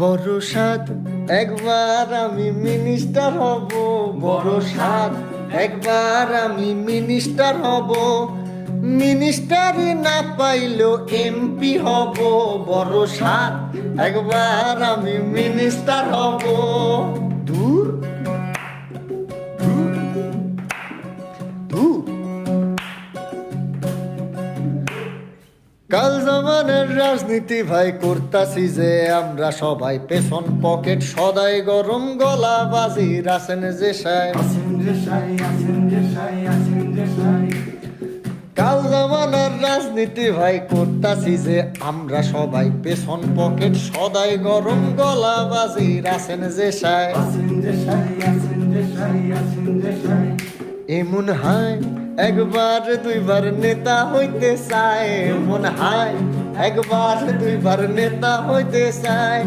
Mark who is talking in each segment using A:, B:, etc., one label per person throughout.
A: বড় সাদ একবার আমি মিনিস্টার হব, বড় সাদ একবার আমি মিনিস্টার হব, মিনিস্টারি না পাইলেও এমপি হব, বড় সাদ একবার আমি মিনিস্টার হব। দূর দূর দূর কাল জামানের রাজনীতি ভাই করতাছি যে আমরা সবাই, পেছন পকেট সদাই গরম গলা বাজি রাসেন যে সাই। কাল জামানের রাজনীতি ভাই করতাছি যে আমরা সবাই, পেছন পকেট সদাই গরম গলা বাজি রাসেন যে সাই। এমন হয় একবার দুইবার নেতা হইতে চায়, এমন হয় একবার দুইবার নেতা হইতে চায়,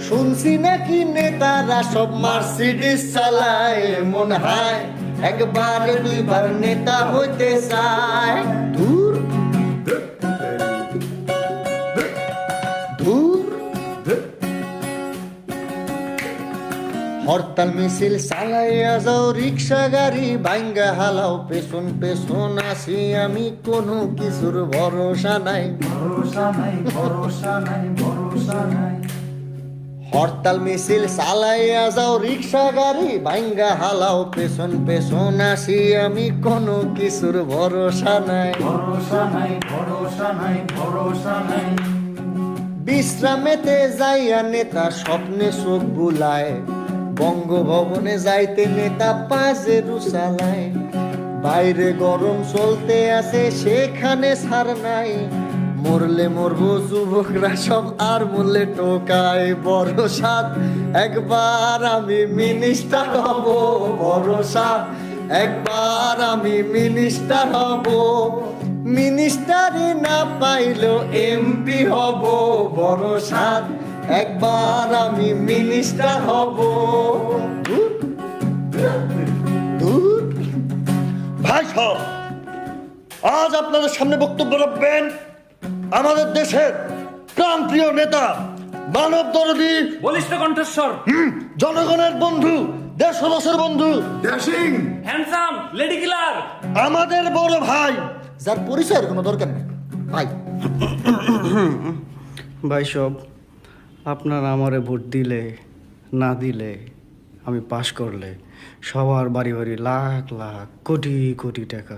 A: শুনছি নাকি নেতারা সব মার্সিডিজ চালায়, এমন হয় একবার দুইবার নেতা হইতে চায়। দূর দূর হরতাল মিছিল চালাইয়া যাও, রিক্সা গাড়ি ভাঙ্গা হালাও, পেছন পেছন আসি আমি, কোনো কিছুর ভরসা নাই,
B: ভরসা নাই, ভরসা নাই, ভরসা নাই।
A: হরতাল মিছিল চালাইয়া যাও, রিক্সা গাড়ি ভাঙ্গা হালাও, পেছন পেছন আসি আমি, কোনো কিছুর ভরসা নাই,
B: ভরসা নাই, ভরসা নাই, ভরসা নাই।
A: বিশ্রামেতে যাইয়া নেতা স্বপ্নে চোখ বুলায়, বঙ্গভবনে যাইতে নেতা পাজে রুসালায়, বাইরে গরম চলতে আছে সেখানে ছাড় নাই, মরলে মরবো যুবকরা সব আর মূল্যে টোকায়, বড় সাত একবার আমি মিনিস্টার হব, বড় সাত একবার আমি মিনিস্টার হব, মিনিস্টারি না পাইলো এমপি হব, বড় সাত একবার আমি মিনিস্টার হব। দূর দূর
C: ভাই সব, আজ আপনাদের সামনে বক্তব্য রাখবেন আমাদের দেশের প্রাণপ্রিয় নেতা, মানব দরদী,
D: বলিষ্ঠ কণ্ঠস্বর,
C: জনগণের বন্ধু, দেশবাসীর বন্ধু,
B: ড্যাশিং,
D: হ্যান্ডসাম, লেডি কিলার,
C: আমাদের বড় ভাই,
A: যার পরিচয়ের কোনো দরকার নেই ভাই।
E: ভাই সব, আপনারা আমারে ভোট দিলে না দিলে, আমি পাশ করলে সবার বাড়ি বাড়ি লাখ লাখ কোটি কোটি টাকা